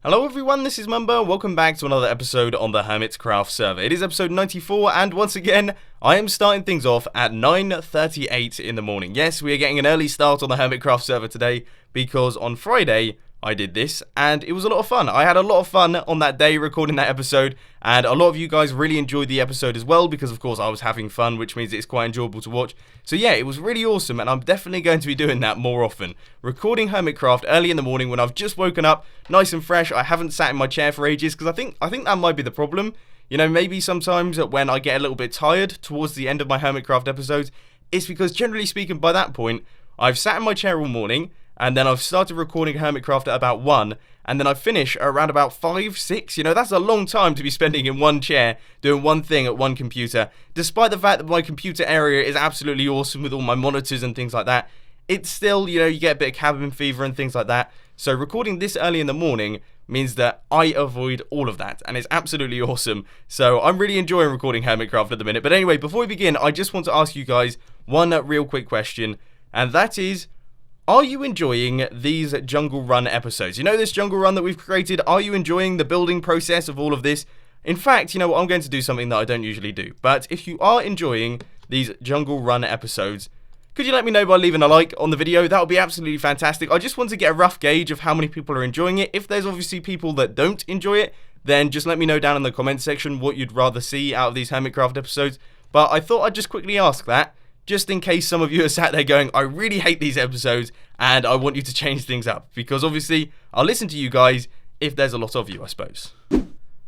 Hello everyone, this is Mumbo. Welcome back to another episode on the Hermitcraft server. It is episode 94, and once again, I am starting things off at 9:38 in the morning. Yes, we are getting an early start on the Hermitcraft server today, because on Friday, I did this, and it was a lot of fun. I had a lot of fun on that day recording that episode, and a lot of you guys really enjoyed the episode as well, because of course I was having fun, which means it's quite enjoyable to watch. So yeah, it was really awesome, and I'm definitely going to be doing that more often. Recording Hermitcraft early in the morning when I've just woken up, nice and fresh. I haven't sat in my chair for ages, because I think that might be the problem. You know, maybe sometimes when I get a little bit tired towards the end of my Hermitcraft episodes, it's because generally speaking by that point, I've sat in my chair all morning, and then I've started recording Hermitcraft at about 1, and then I finish around about 5, 6, you know, that's a long time to be spending in one chair, doing one thing at one computer. Despite the fact that my computer area is absolutely awesome with all my monitors and things like that, it's still, you know, you get a bit of cabin fever and things like that. So recording this early in the morning means that I avoid all of that, and it's absolutely awesome. So I'm really enjoying recording Hermitcraft at the minute. But anyway, before we begin, I just want to ask you guys one real quick question, and that is, are you enjoying these Jungle Run episodes? You know this Jungle Run that we've created? Are you enjoying the building process of all of this? In fact, you know what, I'm going to do something that I don't usually do. But if you are enjoying these Jungle Run episodes, could you let me know by leaving a like on the video? That would be absolutely fantastic. I just want to get a rough gauge of how many people are enjoying it. If there's obviously people that don't enjoy it, then just let me know down in the comment section what you'd rather see out of these Hermitcraft episodes. But I thought I'd just quickly ask that, just in case some of you are sat there going, I really hate these episodes and I want you to change things up. Because obviously, I'll listen to you guys if there's a lot of you, I suppose.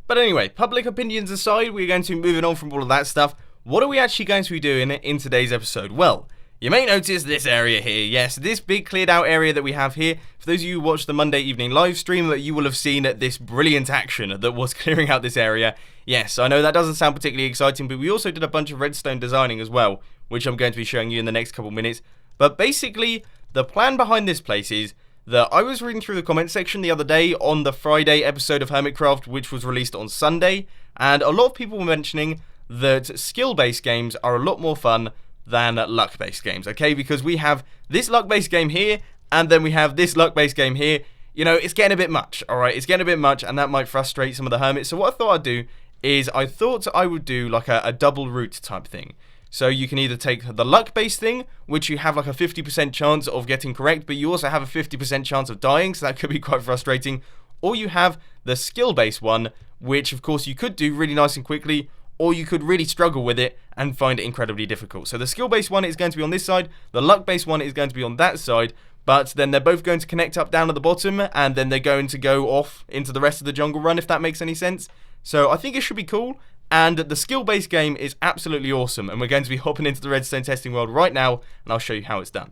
But anyway, public opinions aside, we're going to be moving on from all of that stuff. What are we actually going to be doing in today's episode? Well, you may notice this area here. Yes, this big cleared out area that we have here. For those of you who watched the Monday evening live stream, you will have seen this brilliant action that was clearing out this area. Yes, I know that doesn't sound particularly exciting, but we also did a bunch of redstone designing as well, which I'm going to be showing you in the next couple minutes. But basically, the plan behind this place is that I was reading through the comment section the other day on the Friday episode of Hermitcraft, which was released on Sunday, and a lot of people were mentioning that skill-based games are a lot more fun than luck-based games, okay? Because we have this luck-based game here, and then we have this luck-based game here. You know, it's getting a bit much, alright? It's getting a bit much, and that might frustrate some of the hermits. So what I thought I'd do is I thought I would do like a double route type thing. So you can either take the luck-based thing, which you have like a 50% chance of getting correct, but you also have a 50% chance of dying, so that could be quite frustrating. Or you have the skill-based one, which of course you could do really nice and quickly, or you could really struggle with it and find it incredibly difficult. So the skill-based one is going to be on this side, the luck-based one is going to be on that side, but then they're both going to connect up down at the bottom, and then they're going to go off into the rest of the jungle run, if that makes any sense. So I think it should be cool, and the skill-based game is absolutely awesome, and we're going to be hopping into the redstone testing world right now, and I'll show you how it's done.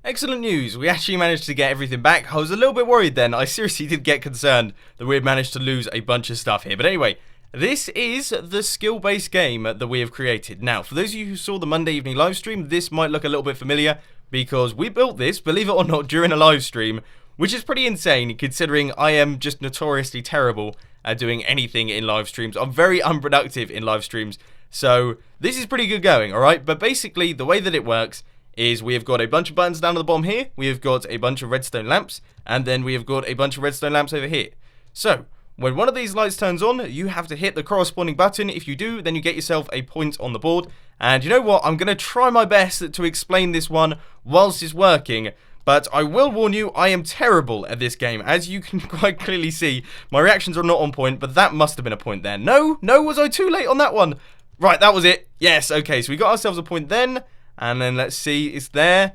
Excellent news, we actually managed to get everything back. I was a little bit worried then, I seriously did get concerned that we had managed to lose a bunch of stuff here, but anyway, this is the skill-based game that we have created. Now, for those of you who saw the Monday evening live stream, this might look a little bit familiar, because we built this, believe it or not, during a live stream, which is pretty insane, considering I am just notoriously terrible at doing anything in live streams. I'm very unproductive in live streams, so this is pretty good going, alright? But basically, the way that it works is we have got a bunch of buttons down at the bottom here, we have got a bunch of redstone lamps, and then we have got a bunch of redstone lamps over here. So, when one of these lights turns on, you have to hit the corresponding button. If you do, then you get yourself a point on the board. And you know what? I'm going to try my best to explain this one whilst it's working. But I will warn you, I am terrible at this game. As you can quite clearly see, my reactions are not on point, but that must have been a point there. No, was I too late on that one? Right, that was it. Yes, okay, so we got ourselves a point then. And then let's see, it's there.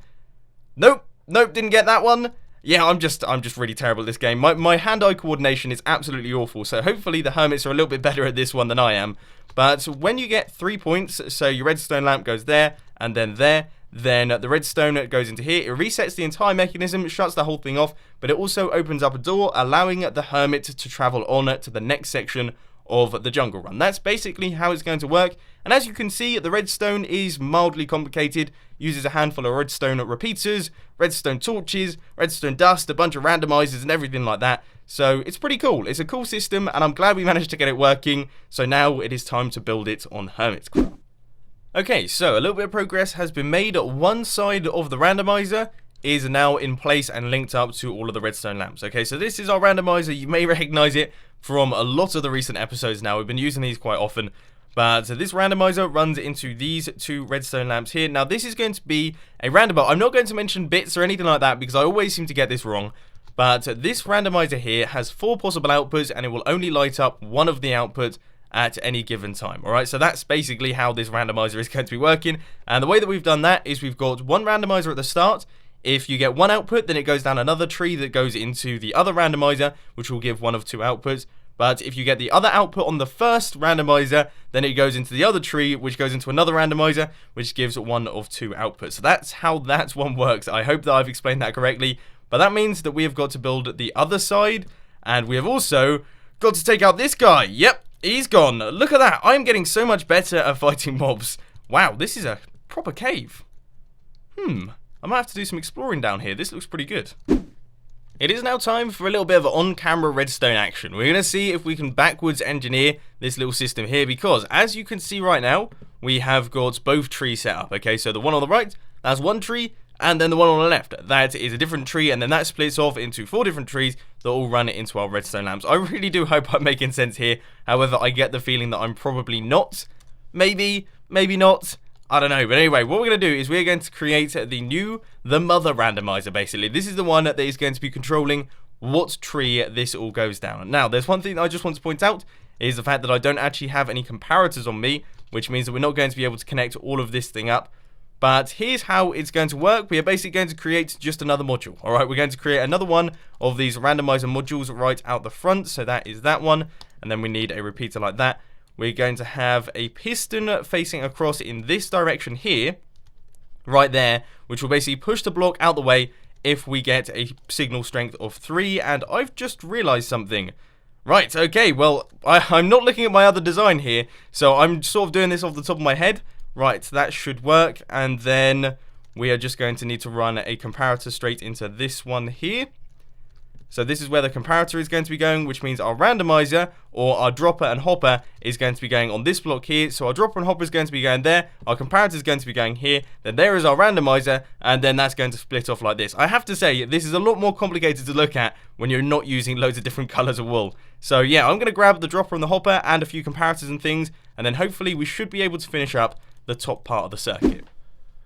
Nope, didn't get that one. Yeah, I'm just really terrible at this game. My hand-eye coordination is absolutely awful, so hopefully the hermits are a little bit better at this one than I am. But when you get 3 points, so your redstone lamp goes there, and then there, then the redstone goes into here, it resets the entire mechanism, it shuts the whole thing off, but it also opens up a door, allowing the hermit to travel on to the next section of the jungle run. That's basically how it's going to work, and as you can see, the redstone is mildly complicated, uses a handful of redstone repeaters, redstone torches, redstone dust, a bunch of randomizers and everything like that, so it's pretty cool. It's a cool system, and I'm glad we managed to get it working, so now it is time to build it on Hermitcraft. Okay, so a little bit of progress has been made. One side of the randomizer is now in place and linked up to all of the redstone lamps. Okay, so this is our randomizer. You may recognize it from a lot of the recent episodes now. We've been using these quite often. But this randomizer runs into these 2 redstone lamps here. Now, this is going to be a roundabout. I'm not going to mention bits or anything like that because I always seem to get this wrong. But this randomizer here has 4 possible outputs, and it will only light up one of the outputs at any given time. Alright, so that's basically how this randomizer is going to be working. And the way that we've done that is we've got one randomizer at the start. If you get one output, then it goes down another tree that goes into the other randomizer, which will give one of 2 outputs. But if you get the other output on the first randomizer, then it goes into the other tree, which goes into another randomizer, which gives one of 2 outputs. So that's how that one works. I hope that I've explained that correctly. But that means that we have got to build the other side, and we have also got to take out this guy. Yep, he's gone. Look at that. I'm getting so much better at fighting mobs. Wow, this is a proper cave. I might have to do some exploring down here. This looks pretty good. It is now time for a little bit of on-camera redstone action. We're going to see if we can backwards engineer this little system here, because as you can see right now, we have got both trees set up. Okay, so the one on the right, that's one tree, and then the one on the left, that is a different tree, and then that splits off into 4 different trees that all run into our redstone lamps. I really do hope I'm making sense here. However, I get the feeling that I'm probably not. Maybe not. I don't know. But anyway, what we're going to do is we're going to create the Mother Randomizer, basically. This is the one that is going to be controlling what tree this all goes down. Now, there's one thing that I just want to point out, is the fact that I don't actually have any comparators on me, which means that we're not going to be able to connect all of this thing up. But here's how it's going to work. We are basically going to create just another module. Alright, we're going to create another one of these randomizer modules right out the front. So that is that one. And then we need a repeater like that. We're going to have a piston facing across in this direction here. Right there. Which will basically push the block out the way if we get a signal strength of 3. And I've just realized something. Right, okay, well, I'm not looking at my other design here. So I'm sort of doing this off the top of my head. Right, that should work, and then we are just going to need to run a comparator straight into this one here. So this is where the comparator is going to be going, which means our randomizer, or our dropper and hopper, is going to be going on this block here. So our dropper and hopper is going to be going there, our comparator is going to be going here, then there is our randomizer, and then that's going to split off like this. I have to say, this is a lot more complicated to look at when you're not using loads of different colors of wool. So yeah, I'm going to grab the dropper and the hopper, and a few comparators and things, and then hopefully we should be able to finish up the top part of the circuit.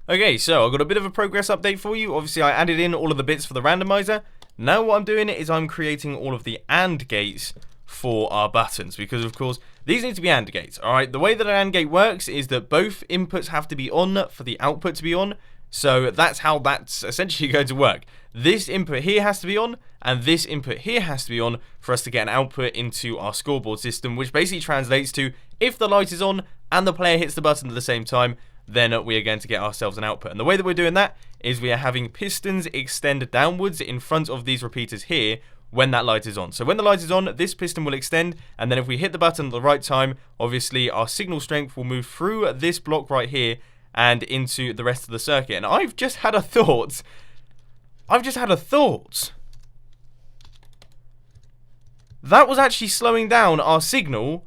Okay, so I've got a bit of a progress update for you. Obviously, I added in all of the bits for the randomizer. Now what I'm doing is I'm creating all of the AND gates for our buttons, because of course these need to be AND gates. Alright, the way that an AND gate works is that both inputs have to be on for the output to be on. So that's how that's essentially going to work. This input here has to be on, and this input here has to be on for us to get an output into our scoreboard system, which basically translates to if the light is on and the player hits the button at the same time, then we are going to get ourselves an output. And the way that we're doing that is we are having pistons extend downwards in front of these repeaters here when that light is on. So when the light is on, this piston will extend, and then if we hit the button at the right time, obviously our signal strength will move through this block right here and into the rest of the circuit. And I've just had a thought. That was actually slowing down our signal.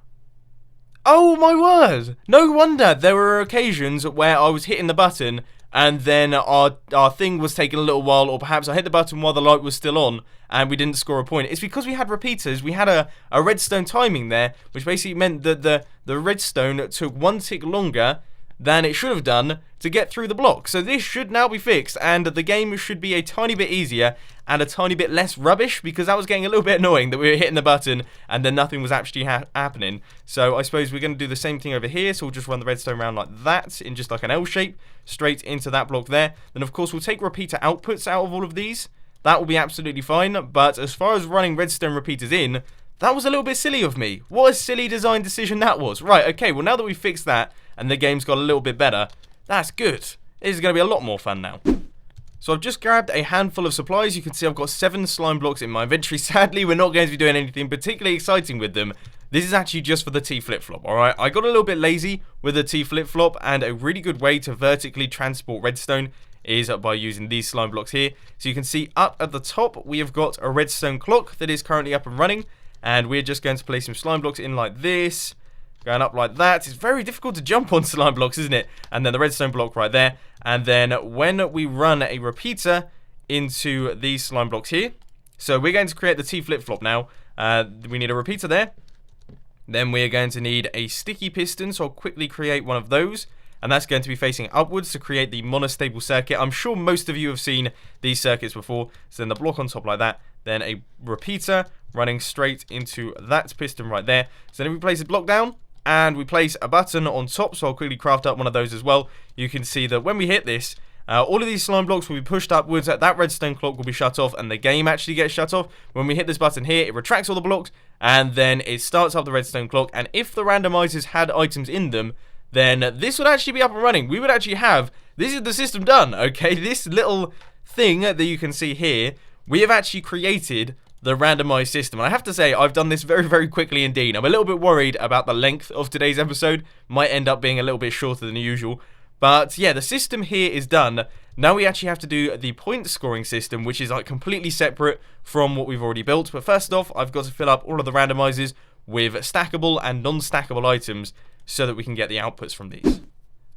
Oh my word! No wonder there were occasions where I was hitting the button and then our thing was taking a little while, or perhaps I hit the button while the light was still on and we didn't score a point. It's because we had repeaters. We had a redstone timing there, which basically meant that the redstone took 1 tick longer than it should have done to get through the block. So this should now be fixed, and the game should be a tiny bit easier and a tiny bit less rubbish, because that was getting a little bit annoying that we were hitting the button and then nothing was actually happening. So I suppose we're going to do the same thing over here. So we'll just run the redstone around like that in just like an L shape straight into that block there. Then of course we'll take repeater outputs out of all of these. That will be absolutely fine. But as far as running redstone repeaters in, that was a little bit silly of me. What a silly design decision that was. Right, okay, well now that we've fixed that and the game's got a little bit better, that's good. This is going to be a lot more fun now. So I've just grabbed a handful of supplies. You can see I've got 7 slime blocks in my inventory. Sadly, we're not going to be doing anything particularly exciting with them. This is actually just for the T flip-flop, alright? I got a little bit lazy with the T flip-flop, and a really good way to vertically transport redstone is by using these slime blocks here. So you can see up at the top, we have got a redstone clock that is currently up and running, and we're just going to place some slime blocks in like this, going up like that. It's very difficult to jump on slime blocks, isn't it? And then the redstone block right there. And then when we run a repeater into these slime blocks here. So we're going to create the T flip-flop now. We need a repeater there. Then we are going to need a sticky piston, so I'll quickly create one of those. And that's going to be facing upwards to create the monostable circuit. I'm sure most of you have seen these circuits before. So then the block on top like that. Then a repeater running straight into that piston right there. So then we place a block down. And we place a button on top. So I'll quickly craft up one of those as well. You can see that when we hit this, all of these slime blocks will be pushed upwards. That redstone clock will be shut off. And the game actually gets shut off. When we hit this button here, it retracts all the blocks. And then it starts up the redstone clock. And if the randomizers had items in them, then this would actually be up and running. We would actually have, this is the system done, okay? This little thing that you can see here, we have actually created the randomized system. And I have to say, I've done this very, very quickly indeed. I'm a little bit worried about the length of today's episode. Might end up being a little bit shorter than usual. But yeah, the system here is done. Now we actually have to do the point scoring system, which is like completely separate from what we've already built. But first off, I've got to fill up all of the randomizers with stackable and non-stackable items, so that we can get the outputs from these.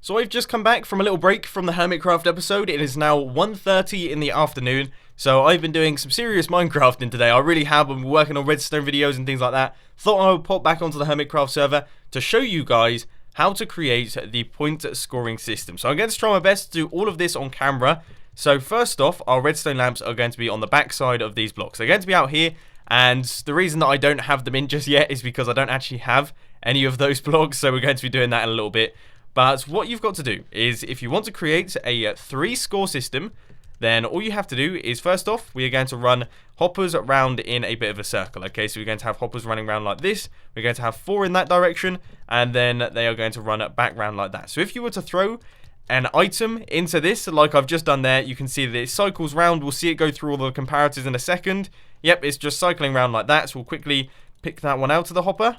So I've just come back from a little break from the Hermitcraft episode. It is now 1:30 in the afternoon. So I've been doing some serious Minecrafting today. I really have. I've been working on redstone videos and things like that. Thought I would pop back onto the Hermitcraft server to show you guys how to create the point scoring system. So I'm going to try my best to do all of this on camera. So first off, our redstone lamps are going to be on the back side of these blocks. They're going to be out here. And the reason that I don't have them in just yet is because I don't actually have any of those blocks, so we're going to be doing that in a little bit. But what you've got to do is, if you want to create a 3-score system, then all you have to do is, first off, we are going to run hoppers around in a bit of a circle, okay? So we're going to have hoppers running around like this, we're going to have 4 in that direction, and then they are going to run back round like that. So if you were to throw an item into this, like I've just done there, you can see that it cycles round. We'll see it go through all the comparators in a second. Yep, it's just cycling around like that, so we'll quickly pick that one out of the hopper.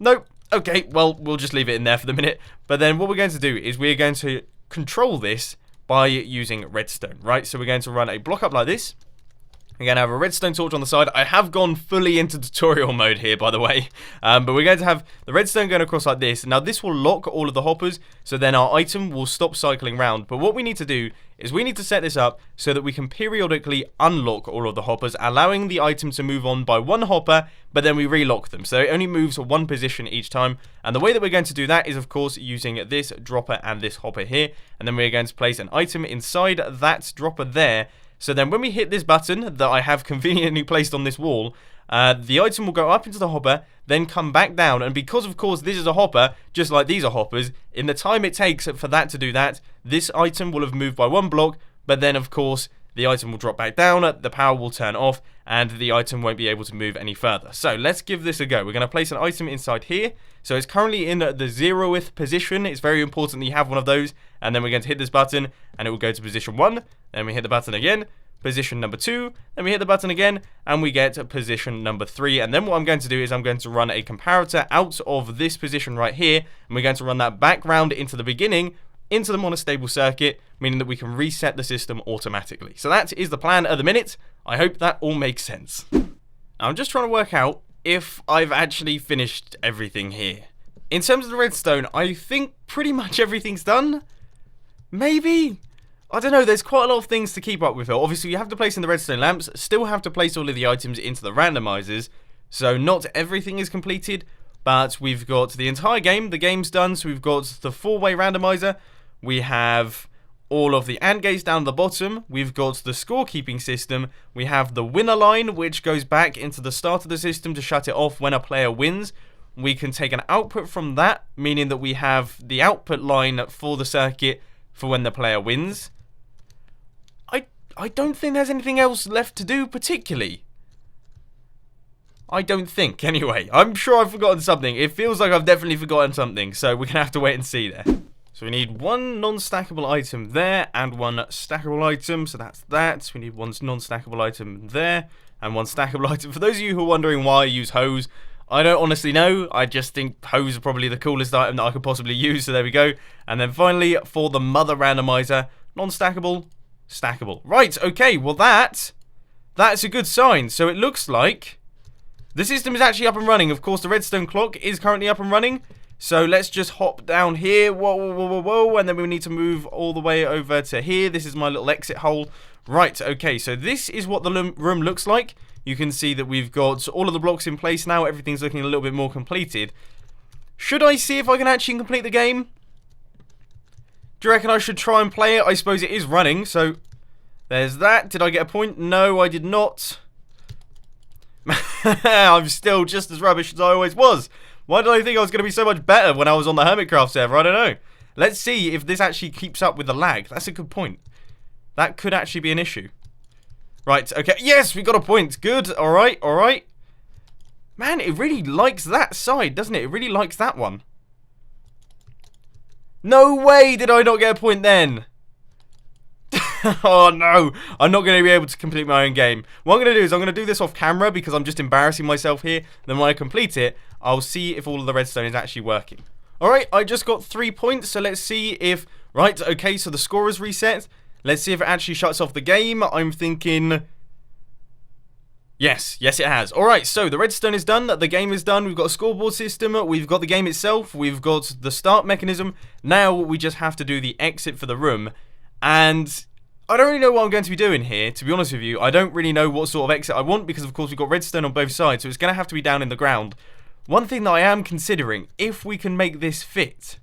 Nope. Okay, well, we'll just leave it in there for the minute. But then what we're going to do is we're going to control this by using redstone, right? So we're going to run a block up like this. We're going to have a redstone torch on the side. I have gone fully into tutorial mode here, by the way. But we're going to have the redstone going across like this. Now, this will lock all of the hoppers, so then our item will stop cycling round. But what we need to do is we need to set this up so that we can periodically unlock all of the hoppers, allowing the item to move on by one hopper, but then we relock them. So it only moves one position each time. And the way that we're going to do that is, of course, using this dropper and this hopper here. And then we're going to place an item inside that dropper there. So then when we hit this button that I have conveniently placed on this wall, the item will go up into the hopper, then come back down. And because, of course, this is a hopper, just like these are hoppers, in the time it takes for that to do that, this item will have moved by one block, but then, of course, the item will drop back down, the power will turn off, and the item won't be able to move any further. So let's give this a go. We're going to place an item inside here. So it's currently in the 0th position. It's very important that you have one of those. And then we're going to hit this button, and it will go to position 1. Then we hit the button again, position number 2. Then we hit the button again, and we get position number 3. And then what I'm going to do is I'm going to run a comparator out of this position right here. And we're going to run that back round into the beginning, into the monostable circuit, meaning that we can reset the system automatically. So that is the plan at the minute. I hope that all makes sense. Now, I'm just trying to work out if I've actually finished everything here. In terms of the redstone, I think pretty much everything's done. Maybe? I don't know, there's quite a lot of things to keep up with. Obviously, you have to place in the redstone lamps, still have to place all of the items into the randomizers, so not everything is completed, but we've got the entire game. The game's done, so we've got the 4-way randomizer. We have all of the AND gates down the bottom. We've got the scorekeeping system. We have the winner line, which goes back into the start of the system to shut it off when a player wins. We can take an output from that, meaning that we have the output line for the circuit for when the player wins. I don't think there's anything else left to do particularly. I don't think, anyway. I'm sure I've forgotten something. It feels like I've definitely forgotten something, so we're going to have to wait and see there. So we need one non-stackable item there and one stackable item, so that's that. We need one non-stackable item there and one stackable item. For those of you who are wondering why I use hose, I don't honestly know. I just think hose are probably the coolest item that I could possibly use, so there we go. And then finally, for the Mother Randomizer, non-stackable, stackable. Right, okay, well that's a good sign. So it looks like the system is actually up and running. Of course, the redstone clock is currently up and running. So let's just hop down here. Whoa, whoa, whoa, whoa, whoa. And then we need to move all the way over to here. This is my little exit hole Right, okay, so this is what the room looks like. You can see that we've got all of the blocks in place now. Everything's looking a little bit more completed. Should I see if I can actually complete the game? Do you reckon I should try and play it? I suppose it is running, so there's that. Did I get a point? No, I did not. I'm still just as rubbish as I always was. Why did I think I was going to be so much better when I was on the Hermitcraft server? I don't know. Let's see if this actually keeps up with the lag. That's a good point. That could actually be an issue. Right, okay. Yes, we got a point. Good. Alright, alright. Man, it really likes that side, doesn't it? It really likes that one. No way did I not get a point then. Oh no, I'm not going to be able to complete my own game. What I'm going to do is I'm going to do this off camera because I'm just embarrassing myself here. Then when I complete it, I'll see if all of the redstone is actually working. Alright, I just got 3 points, so let's see if... Right, okay, so the score is reset. Let's see if it actually shuts off the game. I'm thinking... Yes, it has. Alright, so the redstone is done, the game is done, we've got a scoreboard system, we've got the game itself, we've got the start mechanism. Now we just have to do the exit for the room. And I don't really know what I'm going to be doing here, to be honest with you. I don't really know what sort of exit I want because, of course, we've got redstone on both sides, so it's going to have to be down in the ground. One thing that I am considering, if we can make this fit,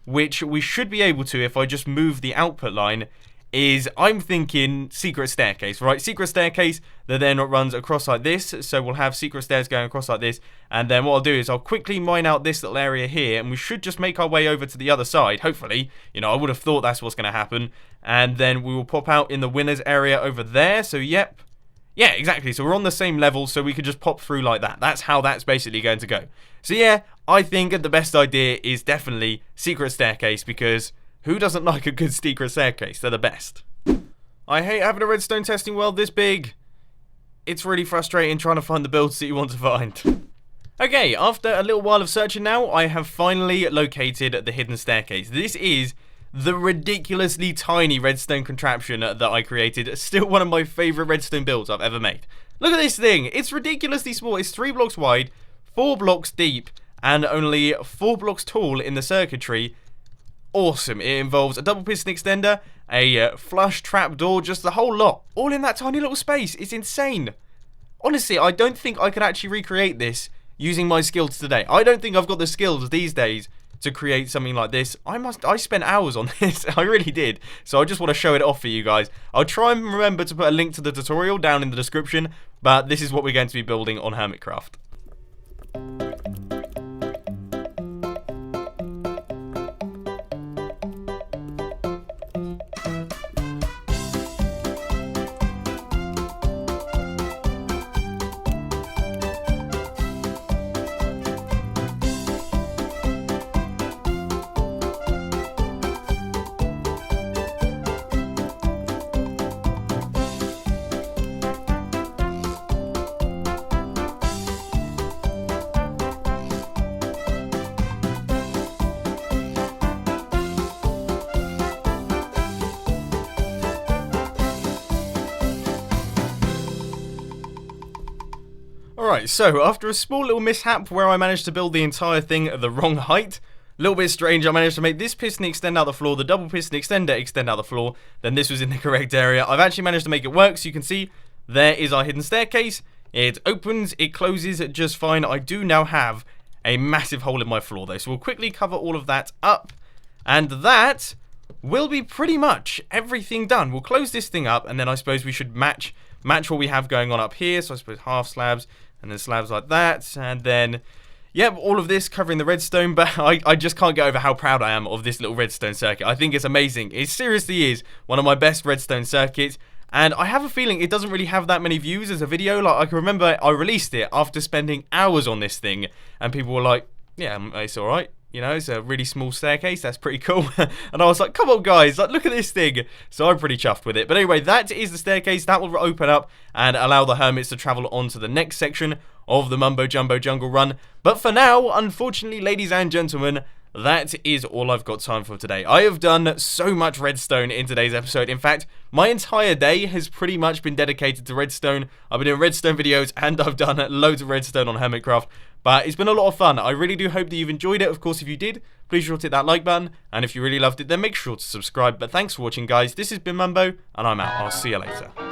which we should be able to if I just move the output line, is I'm thinking secret staircase, right? Secret staircase that then runs across like this. So we'll have secret stairs going across like this. And then what I'll do is I'll quickly mine out this little area here. And we should just make our way over to the other side, hopefully. You know, I would have thought that's what's going to happen. And then we will pop out in the winner's area over there. So, yep. Yeah, exactly. So we're on the same level, so we could just pop through like that. That's how that's basically going to go. So, yeah, I think the best idea is definitely secret staircase because... who doesn't like a good secret staircase? They're the best. I hate having a redstone testing world this big. It's really frustrating trying to find the builds that you want to find. Okay, after a little while of searching now, I have finally located the hidden staircase. This is the ridiculously tiny redstone contraption that I created. Still one of my favourite redstone builds I've ever made. Look at this thing. It's ridiculously small. It's 3 blocks wide, 4 blocks deep, and only 4 blocks tall in the circuitry. Awesome. It involves a double piston extender, a flush trapdoor, just the whole lot. All in that tiny little space. It's insane. Honestly, I don't think I could actually recreate this using my skills today. I don't think I've got the skills these days to create something like this. I spent hours on this. I really did. So I just want to show it off for you guys. I'll try and remember to put a link to the tutorial down in the description, but this is what we're going to be building on Hermitcraft. Alright, so after a small little mishap where I managed to build the entire thing at the wrong height, a little bit strange, I managed to make this piston extend out the floor, the double piston extender extend out the floor, then this was in the correct area. I've actually managed to make it work, so you can see there is our hidden staircase. It opens, it closes just fine. I do now have a massive hole in my floor though, so we'll quickly cover all of that up, and that will be pretty much everything done. We'll close this thing up, and then I suppose we should match what we have going on up here. So I suppose half slabs, and then slabs like that, and then, yep, all of this covering the redstone. But I just can't get over how proud I am of this little redstone circuit. I think it's amazing. It seriously is one of my best redstone circuits, and I have a feeling it doesn't really have that many views as a video. Like, I can remember I released it after spending hours on this thing, and people were like, yeah, it's alright. You know, it's a really small staircase. That's pretty cool. And I was like, come on, guys. Like, look at this thing. So I'm pretty chuffed with it. But anyway, that is the staircase. That will open up and allow the hermits to travel on to the next section of the Mumbo Jumbo Jungle Run. But for now, unfortunately, ladies and gentlemen, that is all I've got time for today. I have done so much redstone in today's episode. In fact, my entire day has pretty much been dedicated to redstone. I've been doing redstone videos and I've done loads of redstone on Hermitcraft. But it's been a lot of fun. I really do hope that you've enjoyed it. Of course, if you did, please sure to hit that like button. And if you really loved it, then make sure to subscribe. But thanks for watching, guys. This has been Mumbo, and I'm out. I'll see you later.